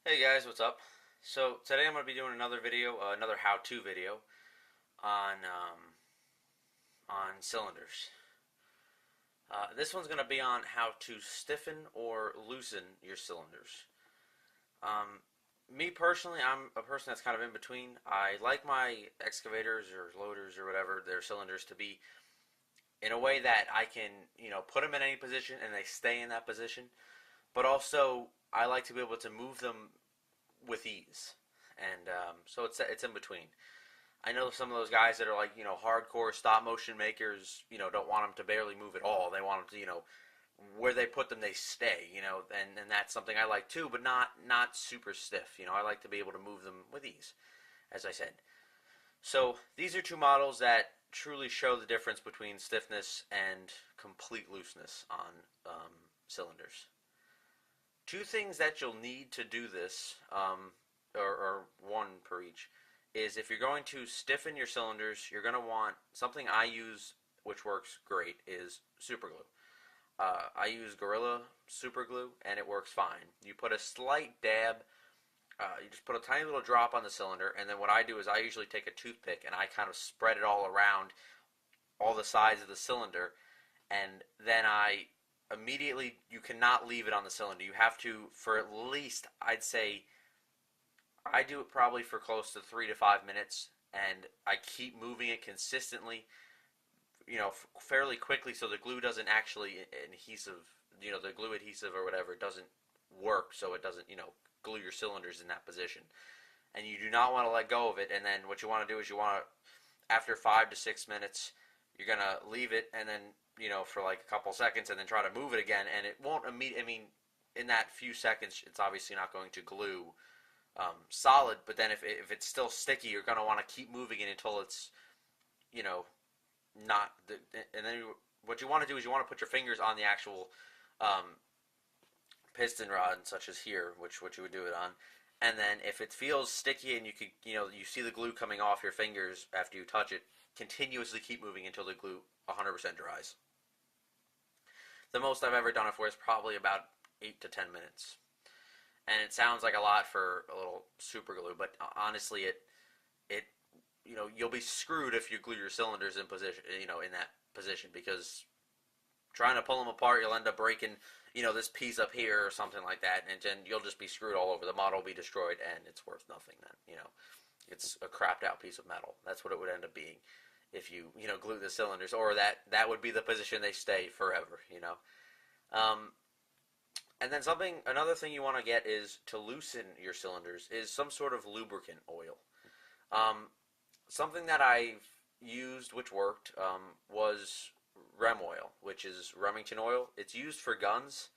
Hey guys, what's up? So today I'm going to be doing another video, another how-to video on cylinders. This one's going to be on how to stiffen or loosen your cylinders. Um, Me personally, I'm a person that's kind of in between. I like my excavators or loaders or whatever, their cylinders to be in a way that I can, put them in any position and they stay in that position. But also, I like to be able to move them with ease, and so it's in between. I know some of those guys that are like hardcore stop motion makers. Don't want them to barely move at all. They want them to where they put them they stay. And that's something I like too, but not super stiff. I like to be able to move them with ease, as I said. So these are two models that truly show the difference between stiffness and complete looseness on cylinders. Two things that you'll need to do this, or one per each, is if you're going to stiffen your cylinders, you're going to want something I use, which works great, is super glue. I use Gorilla super glue, and it works fine. You put a slight dab, you just put a tiny little drop on the cylinder, and then what I do is I usually take a toothpick and I kind of spread it all around all the sides of the cylinder, and then I immediately, you cannot leave it on the cylinder. You have to, for at least, I'd say, I do it probably for close to 3 to 5 minutes, and I keep moving it consistently, fairly quickly, so the glue doesn't actually adhesive, the glue adhesive or whatever doesn't work, so it doesn't, glue your cylinders in that position. And you do not want to let go of it, and then what you want to do is you want to, after 5 to 6 minutes, you're going to leave it, and then, for like a couple seconds, and then try to move it again, and it won't immediately, in that few seconds, it's obviously not going to glue solid, but then if it's still sticky, you're going to want to keep moving it until it's, not, and then what you want to do is you want to put your fingers on the actual piston rod, such as here, which what you would do it on, and then if it feels sticky and you see the glue coming off your fingers after you touch it, continuously keep moving until the glue 100% dries. The most I've ever done it for is probably about 8 to 10 minutes. And it sounds like a lot for a little super glue, but honestly, it you'll be screwed if you glue your cylinders in position, in that position, because trying to pull them apart, you'll end up breaking, this piece up here or something like that, and then you'll just be screwed all over. The model will be destroyed, and it's worth nothing then. It's a crapped out piece of metal. That's what it would end up being if you, glue the cylinders, or that would be the position they stay forever. Um, and then another thing you want to get is to loosen your cylinders is some sort of lubricant oil. Something that I've used, which worked, was Rem oil, which is Remington oil. It's used for guns.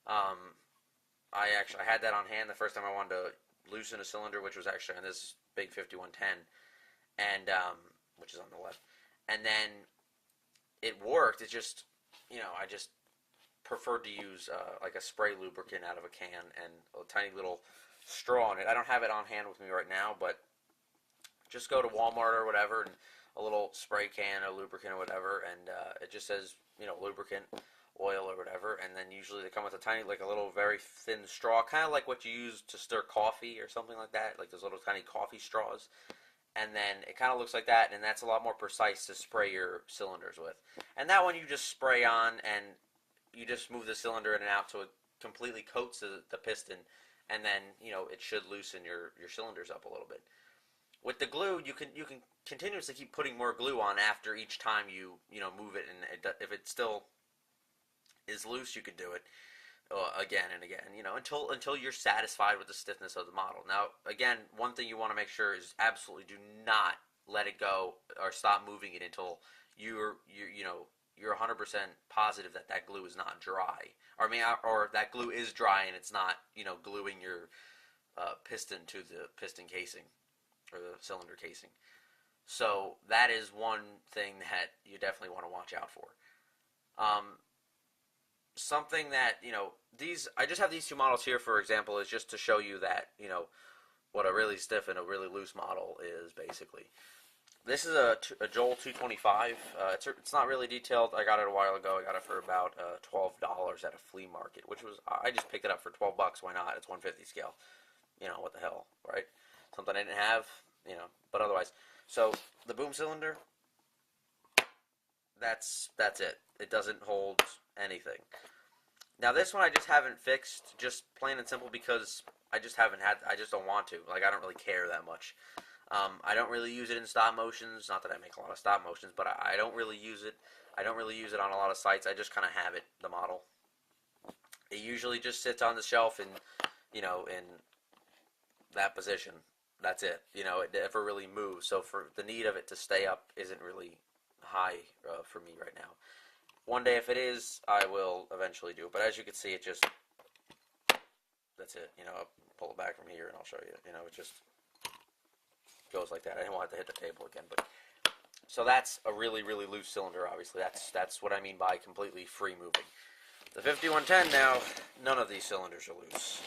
I had that on hand the first time I wanted to loosen a cylinder, which was actually on this big 5110, and which is on the left. And then it worked. It just, I just preferred to use like a spray lubricant out of a can and a tiny little straw in it. I don't have it on hand with me right now, but just go to Walmart or whatever and a little spray can or lubricant or whatever, and it just says lubricant oil or whatever, and then usually they come with a tiny, like a little very thin straw, kind of like what you use to stir coffee or something like that, like those little tiny coffee straws. And then it kind of looks like that, and that's a lot more precise to spray your cylinders with. And that one you just spray on, and you just move the cylinder in and out so it completely coats the piston, and then it should loosen your cylinders up a little bit. With the glue, you can continuously keep putting more glue on after each time you move it, and if it still is loose, you could do it again and again, until you're satisfied with the stiffness of the model. Now, again, one thing you want to make sure is absolutely do not let it go or stop moving it until you're 100% positive that glue is not dry, or that glue is dry and it's not gluing your piston to the piston casing or the cylinder casing. So that is one thing that you definitely want to watch out for. Something that I just have these two models here, for example, is just to show you that what a really stiff and a really loose model is basically. This is a Joel 225. It's not really detailed. I got it a while ago. I got it for about $12 at a flea market, which was, I just picked it up for $12. Why not? It's 150 scale. what the hell, right? Something I didn't have, but otherwise. So the boom cylinder, that's it. It doesn't hold anything. Now this one I just haven't fixed, just plain and simple because I just don't want to. Like, I don't really care that much. I don't really use it in stop motions. Not that I make a lot of stop motions, but I don't really use it. I don't really use it on a lot of sites. I just kind of have it, the model. It usually just sits on the shelf in that position. That's it. It never really moves. So for the need of it to stay up isn't really high for me right now. One day if it is, I will eventually do it. But as you can see, that's it. I'll pull it back from here and I'll show you. It just goes like that. I didn't want it to hit the table again, but so that's a really, really loose cylinder. Obviously, that's what I mean by completely free moving. The 5110 now, none of these cylinders are loose.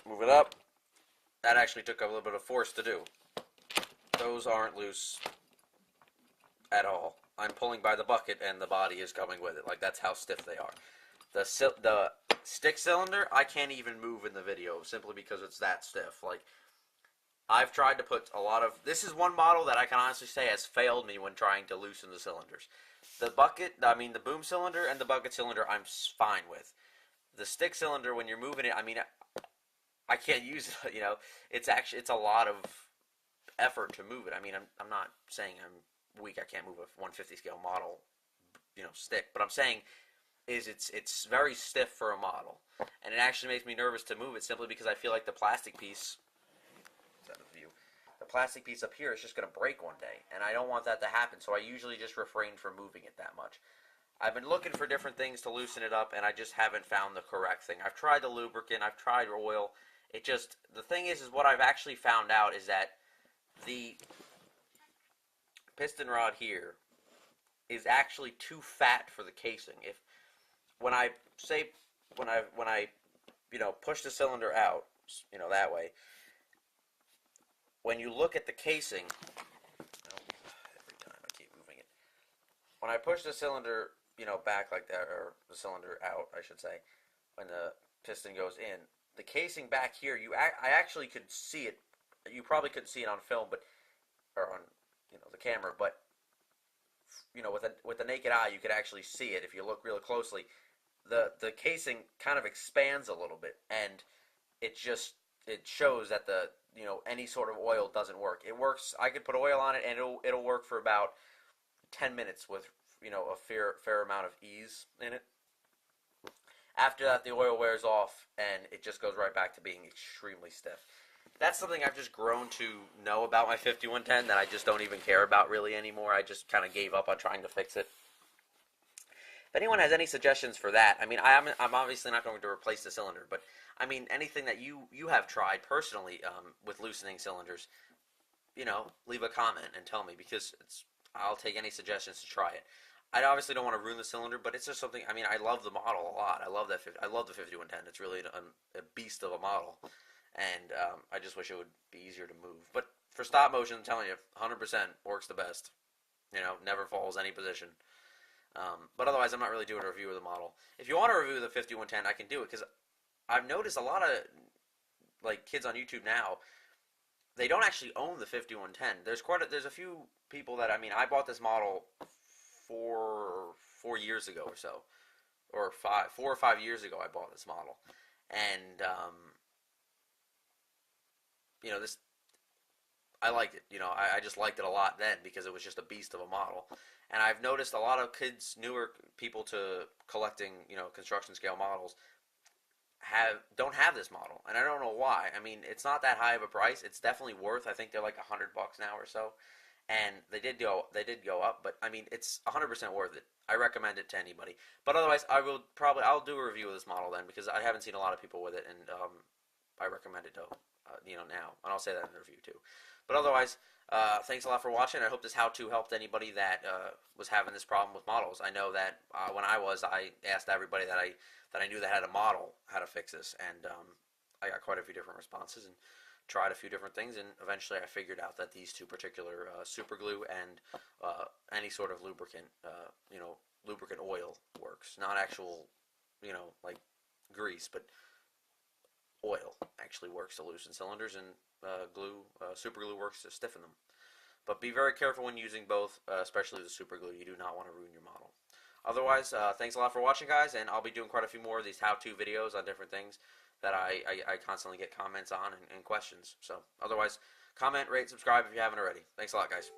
Move it up. That actually took a little bit of force to do. Those aren't loose at all. I'm pulling by the bucket and the body is coming with it. Like, that's how stiff they are. The stick cylinder, I can't even move in the video simply because it's that stiff. Like, I've tried to put a lot of... This is one model that I can honestly say has failed me when trying to loosen the cylinders. The boom cylinder and the bucket cylinder, I'm fine with. The stick cylinder, when you're moving it, I can't use it. It's a lot of effort to move it. I'm not saying I'm weak. I can't move a 150 scale model, stick. But I'm saying is it's very stiff for a model, and it actually makes me nervous to move it simply because I feel like the plastic piece. The plastic piece up here is just going to break one day, and I don't want that to happen. So I usually just refrain from moving it that much. I've been looking for different things to loosen it up, and I just haven't found the correct thing. I've tried the lubricant, I've tried oil. The thing is what I've actually found out is that the piston rod here is actually too fat for the casing. When I push the cylinder out, that way, when you look at the casing, every time I keep moving it. When I push the cylinder, back like that, or the cylinder out, I should say, when the piston goes in, the casing back here, I actually could see it. You probably couldn't see it on film, or on the camera, but with the naked eye, you could actually see it if you look really closely. The casing kind of expands a little bit, and it shows that any sort of oil doesn't work. It works. I could put oil on it, and it'll work for about 10 minutes with a fair amount of ease in it. After that, the oil wears off, and it just goes right back to being extremely stiff. That's something I've just grown to know about my 5110 that I just don't even care about really anymore. I just kind of gave up on trying to fix it. If anyone has any suggestions for that, I'm obviously not going to replace the cylinder, but anything that you have tried personally with loosening cylinders, leave a comment and tell me, because I'll take any suggestions to try it. I obviously don't want to ruin the cylinder, but it's just something. I love the model a lot. I love the 5110. It's really a beast of a model, and I just wish it would be easier to move. But for stop motion, I'm telling you, 100% works the best. Never falls any position. But otherwise, I'm not really doing a review of the model. If you want to review the 5110, I can do it, because I've noticed a lot of kids on YouTube now, they don't actually own the 5110. There's a few people that I bought this model 4 years ago or so, or 4 or 5 years ago. I bought this model, and this, I liked it. I just liked it a lot then because it was just a beast of a model. And I've noticed a lot of kids, newer people to collecting, construction scale models, don't have this model, and I don't know why. It's not that high of a price. It's definitely worth. I think they're like $100 now or so, and they did go up, but it's 100% worth it. I recommend it to anybody. But otherwise, I'll do a review of this model then, because I haven't seen a lot of people with it, and I recommend it though, now, and I'll say that in the review too. But otherwise, thanks a lot for watching. I hope this how-to helped anybody that was having this problem with models. I know that when I asked everybody that I knew that had a model how to fix this, and I got quite a few different responses and tried a few different things, and eventually I figured out that these two particular super glue and any sort of lubricant, lubricant oil works. Not actual, like grease, but oil actually works to loosen cylinders, and super glue works to stiffen them. But be very careful when using both, especially the super glue. You do not want to ruin your model. Otherwise, thanks a lot for watching, guys, and I'll be doing quite a few more of these how-to videos on different things that I constantly get comments on and questions. So otherwise, comment, rate, subscribe if you haven't already. Thanks a lot, guys.